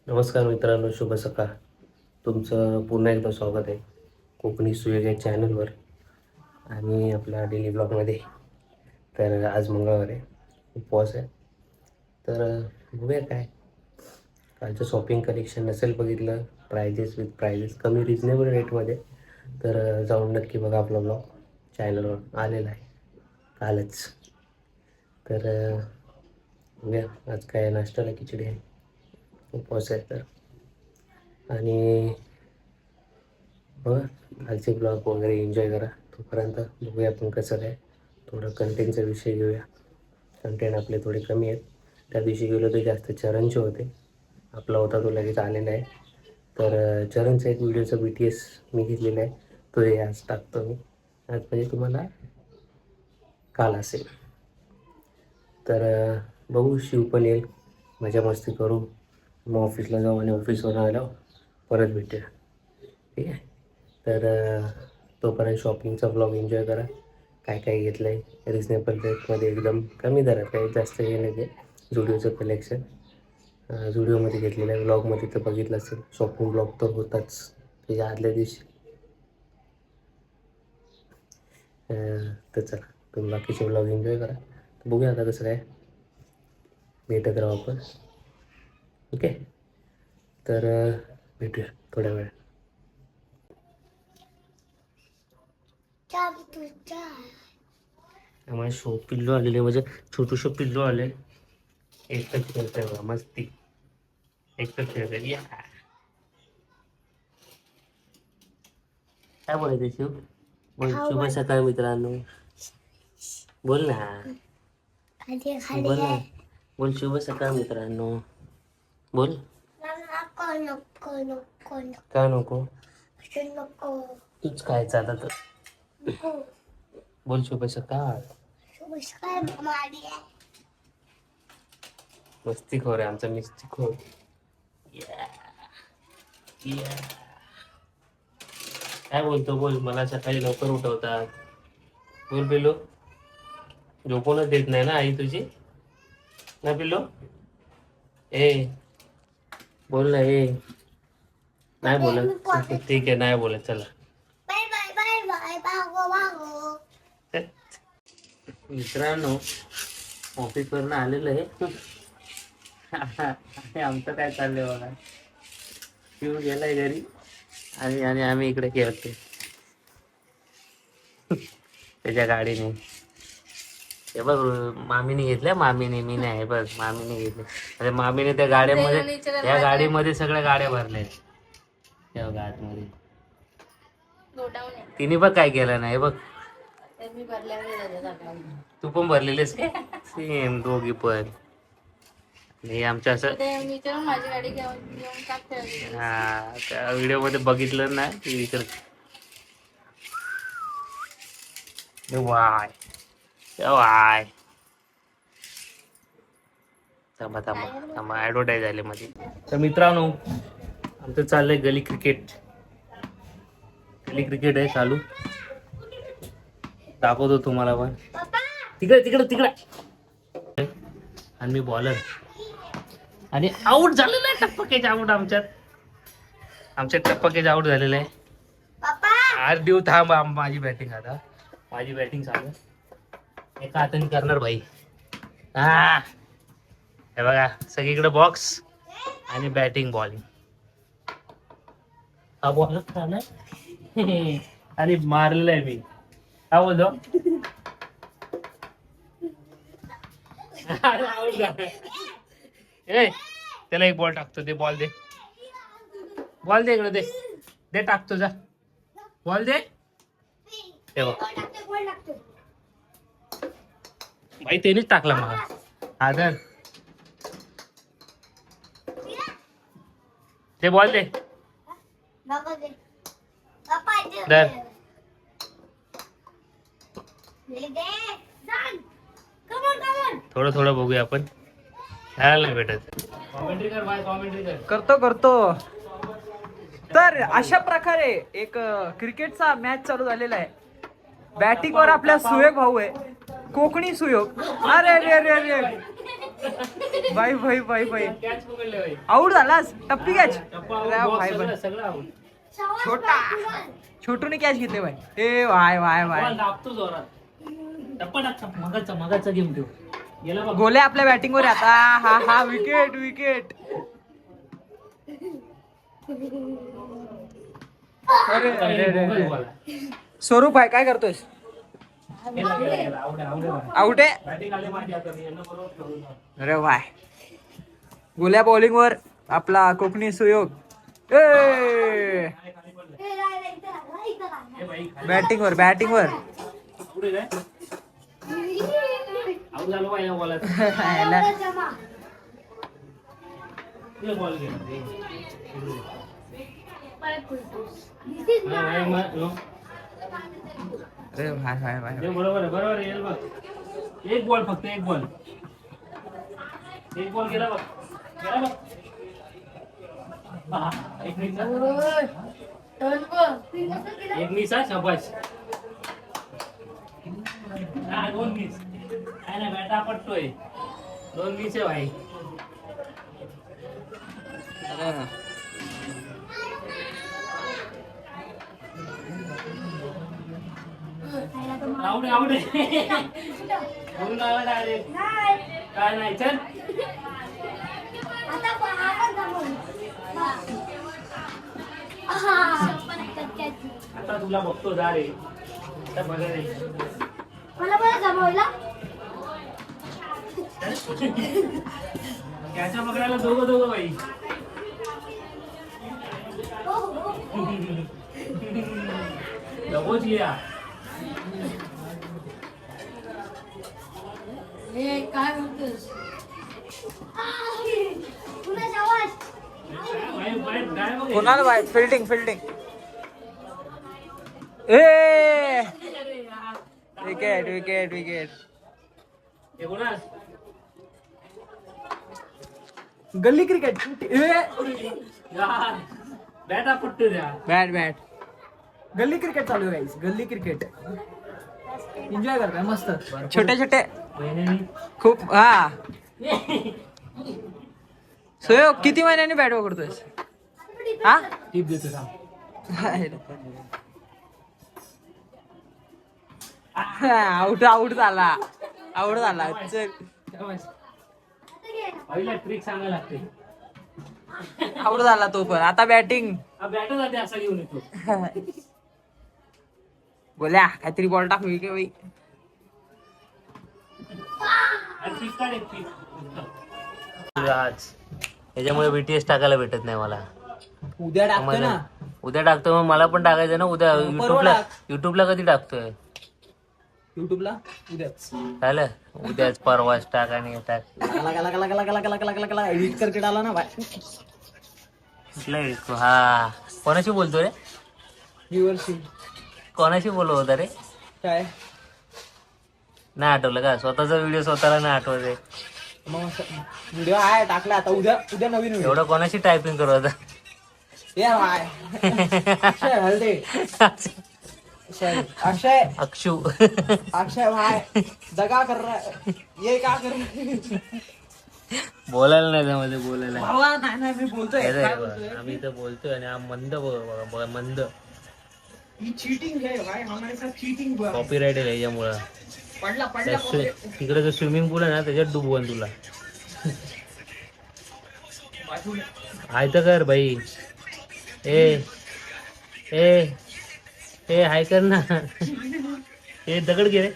नमस्कार मित्रांनो, शुभ सकाळ. तुमचं पुन्हा एकदा स्वागत आहे कोकणी सुयोग या चॅनलवर आणि आपल्या डेली ब्लॉगमध्ये. तर आज मंगळवार आहे, उपवास आहे. तर बघूया काय कालचं शॉपिंग कलेक्शन नसेल बघितलं, प्रायजेस विथ प्रायजेस कमी रिजनेबल रेटमध्ये, तर जाऊन नक्की बघा. आपला ब्लॉग चॅनलवर आलेला आहे कालच. तर बघूया आज काय नाश्त्याला खिचडी आहे, उपवास आहे तर. आणि बघा कालचे ब्लॉग वगैरे एन्जॉय करा. तोपर्यंत बघूया आपण कसं काय थोडं कंटेंटचा विषय घेऊया. कंटेंट आपले थोडे कमी आहेत. त्या दिवशी गेलो तर जास्त चरणचे होते, आपला होता तो लगेच आलेला आहे. तर चरणचा एक व्हिडिओचा BTS मी घेतलेला आहे, तो हे आज टाकतो मी. आज म्हणजे तुम्हाला काल असेल. तर बघू, शिव पण येईल, मजा मस्ती करू, मग ऑफिसला जाऊ आणि ऑफिसवरून आल्यावर परत भेटूया, ठीक आहे. तर तोपर्यंत शॉपिंगचा ब्लॉग एन्जॉय करा. काय काय घेतलं आहे रिजनेबल रेटमध्ये, एकदम कमी दरात, काही जास्त हे नाही आहे. झुडिओचं कलेक्शन झुडिओमध्ये घेतलेलं आहे. ब्लॉगमध्ये तर बघितलं असेल, शॉपिंग ब्लॉग तर होताच त्याच्या आदल्या दिवशी. तर चला, तुम्ही बाकीचे ब्लॉग एन्जॉय करा. तर बघूया आता कसं काय भेटत राहू आपण, ओके. तर भेटूया थोड्या वेळ. आम्हाला पिल्लू आलेले, म्हणजे छोटूशं पिल्लू आले. एकटंच खेळतंय बघा, मस्ती एकटंच खेळतंय. या काय बोलायचं शिव? बोल, शुभ सकाळ मित्रांनो. बोल ना, बोल ना, बोल शुभ सकाळ मित्रांनो, बोल. का नको? तूच खायचं आता तर. बोल शुभ सकाळ. मस्तीखोर आहे आमचा मिस्तीखोर. काय बोलतो बोल, मला सकाळी लवकर उठवतात. बोल पिल्लू, झोपूनच देत नाही ना आई तुझी, ना पिल्लू? ए बोल ना, ए नाही बोलत, ठीक आहे नाही बोलत, चला. मित्रांनो, ऑफिसवरून आलेलं आहे. आमचं काय चाललंय बघा, शिव गेलाय घरी आणि आणि आम्ही इकडे खेळतोय त्याच्या गाडीने. हे बघ, मामीने घेतल्या, मामीने, मी नाही, बघ मामीने घेतले. अरे मामीने त्या गाड्यामध्ये, त्या गाडीमध्ये सगळ्या गाड्या भरल्या त्या गाडीमध्ये. तिने बघ काय केलं नाही, बघ. तू पण भरलेलीस काय? सेम दोघी पण. हे आमच्या असं, हा त्या व्हिडिओ मध्ये बघितलं ना, वाय वाय. थांबा थांबा थांबा, ॲडव्हर्टाईज झाली मध्ये. तर मित्रांनो, आमचं चाललंय गली क्रिकेट. गली क्रिकेट आहे चालू, दाखवतो तुम्हाला पण. तिकडे तिकडे तिकडे. आणि मी बॉलर, आणि आऊट झालेलं आहे. टप्पकेज आऊट आमच्यात टप्पकेज आऊट झालेलं आहे. आज देऊ थांब, माझी बॅटिंग आता, माझी बॅटिंग चालू. एका हाताने करणार भाई. हा हे बघा, सगळीकडे बॉक्स आणि बॅटिंग बॉलिंग. हा बॉलच ना आणि मारलेला आहे मी. काय बोलतो? ए त्याला एक बॉल टाकतो, दे बॉल, दे बॉल, दे इकडे, दे दे टाकतो, जा बॉल दे. भाई त्यानेच टाकला मला. आदर ते बॉल दे, दर. थोडं थोडं बघूया आपण, खेळायला नाही भेटत. कॉमेंट्री कर बाय, कॉमेंट्री कर. करतो. तर अशा प्रकारे एक क्रिकेटचा मॅच चालू झालेला आहे. बॅटिंगवर आपल्या सुयोग भाऊ आहे, कोकणी सुयोग. अरे रे रे रे, बाई बाई बाई बाई कॅच पकडले बाई. आऊट झालास टप्पी कॅच टप्पा अरे out, भाई सगळं भाई सगळं out. छोटा छोटूने कॅच घेतले बाई ए वाय वाय वाय बॉल दाबतो जोरात. टप्पा टाक मगाचा गेम ठेव. गेला बघ. गोले आपल्या बॅटिंग वर आहे आता हा हा विकेट विकेट अरे अरे अरे मोबाईल अरे. बॉल. स्वरूप आहे काय करतोयस गेला, गेला, गेला. Out आहे, out आहे बॉल. आउट आहे Batting आली माझी आता मी यांना बरोबर ठेवून जाऊ. अरे वाय गोल्या बॉलिंग वर आपला कोकणी सुयोग ए खाली पडलं. ए बाई, खाली. बॅटिंग वर पुढे काय? Out झालो बाई या बॉलात. पुढे बॉल गेला. हा, नो. अरे भाय भाय भाय हे बरोबर आहे येईल बघ. एक बॉल फक्त एक बॉल गेला बघ. हा, एक मिस हा शाबाश. हा, 2 मिस. काय नाही बॅटा पडतोय. 2 मिस आहे भाई. आवडे बोलून आला डायरेक्ट. काय नाही चल. आता तुला बघतो जा रे. आता बघा रे. त्याच्या पकडायला दोघं बाई. दबोच लिया. काय म्हणतोस कोणाला बाय फिल्डिंग ए विकेट विकेट विकेट गल्ली क्रिकेट बॅटा पट्टू द्या. बॅट गल्ली क्रिकेट चालू आहे guys. गल्ली क्रिकेट एन्जॉय करताय मस्त छोटे महिन्यानी खूप हा सोयो किती महिन्यांनी बॅट पकडतोयस हा टीप देतो सांग. आउट झाला चल पहिला ट्रिक सांगायला लागते. आउट झाला तो पण आता बॅटिंग बॅट जाते असा घेऊन येतो. बोल्या काहीतरी बॉल टाक की बाई ट्रिक काढ एक ट्रिक. आज त्याच्यामुळे BTS टाकायला भेटत नाही मला. उद्या टाकतो ना उद्या टाकतो मग मला पण टाकायचं ना उद्या. परवा युट्यूबला कधी टाकतोय युट्यूबला उद्याच झालं उद्याच परवाच टाक आणि टाक. एडिट करके डाला ना बाय हा कोणाशी बोलतो रे व्ह्यूअरशिप कोणाशी बोलत होता रे काय नाही आठवलं का स्वतःचा व्हिडिओ स्वतःला नाही आठवत आहे. मग व्हिडिओ आहे टाकला आता उद्या नवीन व्हिडिओ एवढं कोणाशी टायपिंग करू आता. ये भाई अक्षय हल्दे अक्षय अक्षू भाई दगा कर रहा है ये क्या कर रहा है बोलायला नाही जमत बोलायला. भावा नाही मी बोलतोय अरे काय बोलतोय आम्ही इथं बोलतोय आणि हा मंद मंद ही चीटिंग है भाई हमारे साथ चीटिंग हुआ कॉपीराइट आहे याच्यामुळं. पडला तिकडे जो स्विमिंग पूल आहे ना त्याच्यात डुबवून तुला हाय तर कर भाई. ए ए ए हाय कर ना. ए दगड घे रे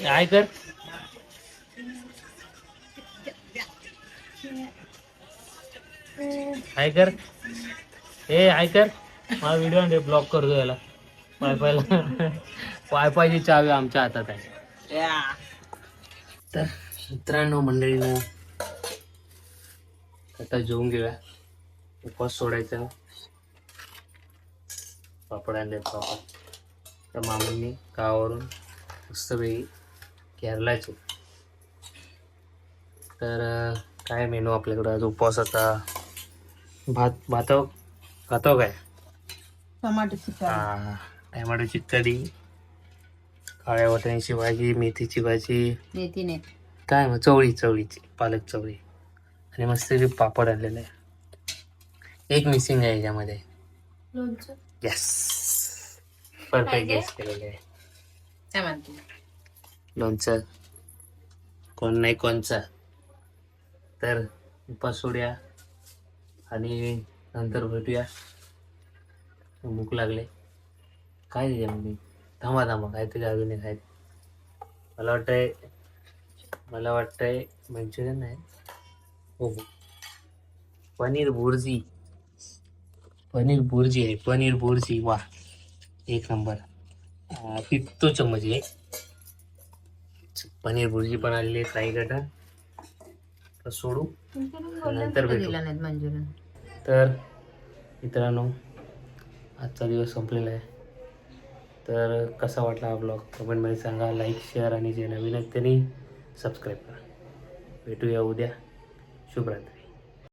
हाय कर. हाय कर ए हाय कर. मला व्हिडिओ ब्लॉक करतो याला. वायफायची चावी आमच्या हातात आहे. तर मित्रांनो मंडळीनं आता जेवून घेऊया. उपवास सोडायचा. पापड आणले पापड त्या मामांनी गावावरून मस्तपैकी केरलाचे. तर काय मेनू आपल्याकडं आज उपवासाचा भातो काय टमाटोची टॅमॅटोची कढी काळ्या वाटाण्याची भाजी, मेथीची भाजी, मेथीने काय मग चवळीची पालक चवळी आणि मस्त पापड आणलेला आहे. एक मिसिंग आहे याच्यामध्ये. लोणचं. येस, परफेक्ट गेस केलेलं आहे. काय म्हणते लोणचं कोण नाही कोणचा. तर उपास सोडूया आणि नंतर भेटूया. भूक लागले. काय त्याच्यामध्ये थांबा काहीतरी अजून एक आहे. मला वाटतंय मंचुरियन आहे. हो पनीर बुर्जी आहे. पनीर बुर्जी वा एक नंबर. तो चम्मच आहे. पनीर बुर्जी पण आलेली आहे. फ्राय गटा तर सोडू नंतर भेटू. दिला नाहीत मंजुरी. तर मित्रांनो, आजचा दिवस संपलेला आहे. तर कसा वाटला हा ब्लॉग कमेंटमध्ये सांगा. लाईक, शेअर आणि जे नवीन आहेत त्यांनी सबस्क्राईब करा. भेटूया उद्या. शुभरात्री.